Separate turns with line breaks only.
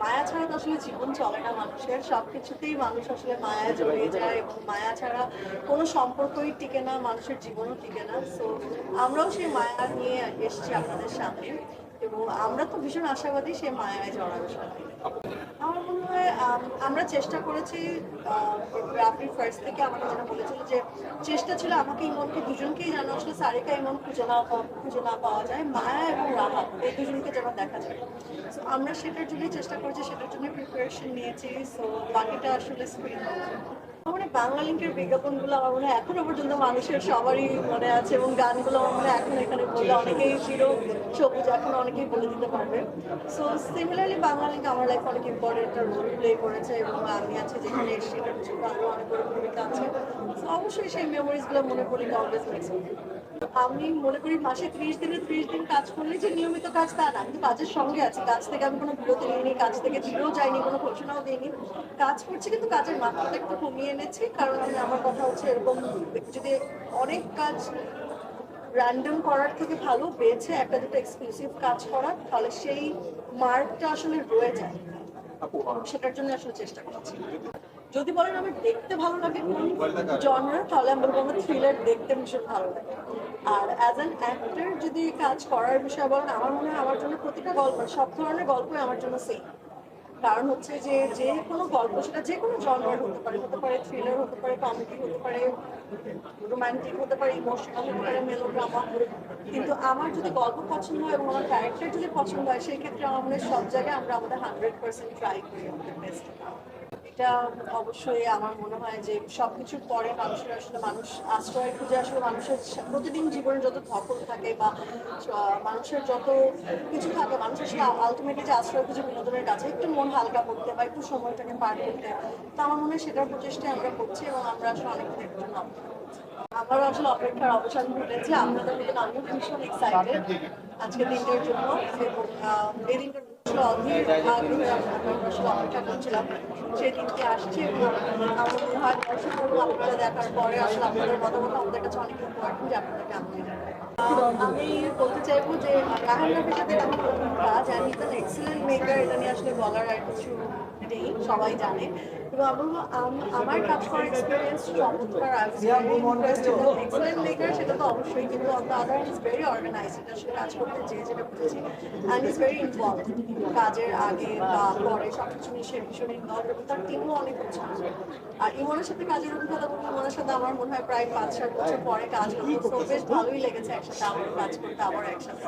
মায়া ছাড়া তো আসলে জীবন চলে না মানুষের। সবকিছুতেই মানুষ আসলে মায়ায় জড়িয়ে যায় এবং মায়া ছাড়া কোনো সম্পর্কই টিকে না, মানুষের জীবনও টিকে না। সো আমরাও সেই মায়া নিয়ে এসেছি আপনাদের সামনে এবং আমরা তো ভীষণ আশাবাদী সেই মায়ায় জড়ানোর সাথে। আমার মনে হয় আমরা চেষ্টা করেছি। রাফি ফার্স্ট থেকে আমাকে যেটা বলেছিল যে চেষ্টা ছিল আমাকে ইমনকে দুজনকেই যেন আসলে সারিকা ইমন খুঁজে না পাওয়া যায়, মায়া এবং রাহাত এই দুজনকে যেন দেখা যায়। সো আমরা সেটার জন্যই চেষ্টা করেছি, সেটার জন্য প্রিপারেশন নিয়েছি। সো বাকিটা আসলে স্ক্রিন মানে বাংলা লিঙ্কের বিজ্ঞাপনগুলো আমার মনে হয় এখনো পর্যন্ত মানুষের সবারই মনে আছে এবং গানগুলো আমার মনে হয় এখন এখানে বললে অনেকেই সবুজ এখন অনেকেই বলে দিতে পারবে। সো সিমিলারলি বাংলা লিঙ্ক আমার লাইফে অনেক ইম্পর্টেন্ট একটা রোল প্লে করেছে এবং আমি আছি যেখানে সেটার জন্য আরও অনেক বড় ভূমিকা আছে। সো অবশ্যই সেই মেমোরিজগুলো মনে পড়লে অলওয়েজ মিক্স হবে। আমি মনে করি মাসে 30 দিনে 30 দিন কাজ করলে যে নিয়মিত কাজ তা না, কিন্তু কাজের সঙ্গে আছে। কাজ থেকে আমি কোনো বিরতি নিইনি, কাজ থেকে দূরেও যাইনি, কোনো ঘোষণাও দিইনি। কাজ করছি কিন্তু কাজের মাত্রাটা একটু কমিয়ে এনেছি, কারণ আমি আমার কথা হচ্ছে এরকম যদি অনেক কাজ র্যান্ডম করার থেকে ভালো বেছে একটা দুটো এক্সক্লুসিভ কাজ করার, তাহলে সেই মার্কটা আসলে রয়ে যায়। সেটার জন্য আসলে চেষ্টা করছি। যদি বলেন আমার দেখতে ভালো লাগে কোন জনরা, তাহলে আমি বলবো আমার থ্রিলার দেখতে ভীষণ ভালো লাগে। আর অ্যাজ অ্যান অ্যাক্টর যদি কাজ করার বিষয়ে বলেন, আমার মনে হয় আমার জন্য প্রতিটা গল্প, সব ধরনের গল্পই আমার জন্য সেম। কারণ হচ্ছে যে কোনো গল্প, সেটা যে কোনো জনরার হতে পারে থ্রিলার হতে পারে, কমেডি হতে পারে, রোমান্টিক হতে পারে, ইমোশনাল হতে পারে, মেলোড্রামা। কিন্তু আমার যদি গল্প পছন্দ হয় এবং আমার ক্যারেক্টার যদি পছন্দ হয়, সেই ক্ষেত্রে আমার মনে হয় সব জায়গায় আমরা আমাদের 100% ট্রাই করি আমাদের বেস্ট। এটা অবশ্যই আমার মনে হয় যে সবকিছুর পরে মানুষের আসলে মানুষ আশ্রয় খুঁজে, আসলে মানুষের প্রতিদিন জীবনে যত ধকল থাকে বা মানুষের যত কিছু থাকে, মানুষ আসলে আলটিমেটলি যে আশ্রয় খুঁজে বিনোদনের কাছে একটু মন হালকা করতে বা একটু সময়টাকে পার করতে, তো আমার মনে হয় সেটার প্রচেষ্টায় আমরা করছি এবং আমরা আসলে অনেক দিনের জন্য আমারও আসলে অপেক্ষার অবসান ঘটেছে। আপনাদের মতন আমিও ভীষণ এক্সাইটেড আজকে দিনটার জন্য এবং এই দিনটার আসলে অধীর আগ্রহে আমরা আসলে অপেক্ষা করছিলাম। সেই দিনটি আসছে এবং আমার মনে হয় দর্শকগুলো আপনারা দেখার পরে আসলে আপনাদের মতামত আমাদের কাছে অনেক ইম্পর্টেন্ট যে আপনারা কেমন আমি বলতে চাইবো যে রাহান রাফির সাথে আমার প্রথম কাজ, and is an excellent maker. এটা নিয়ে আসলে বলার আর কিছু নেই, সবাই জানে। এবং আমি বলবো আমার কাজ করার এক্সপিরিয়েন্স চমৎকার। এক্সেলেন্ট মেকার সেটা তো অবশ্যই, কিন্তু on the other is very organize. এটা আসলে কাজ করতে যেটা বুঝেছি, অ্যান্ড ইজ ভেরি ইনভলভ। কাজের আগে বা পরে সবকিছু নিয়ে সে ভীষণ ইনভলভ এবং তার টিমও অনেক গোছানো। আর ইমনের সাথে কাজের অভিজ্ঞতা বলতে, ইমনের সাথে আমার মনে হয় প্রায় 5-7 বছর পরে কাজ করতে, তো বেশ ভালোই লেগেছে একসাথে আবার কাজ করতে, আবার একসাথে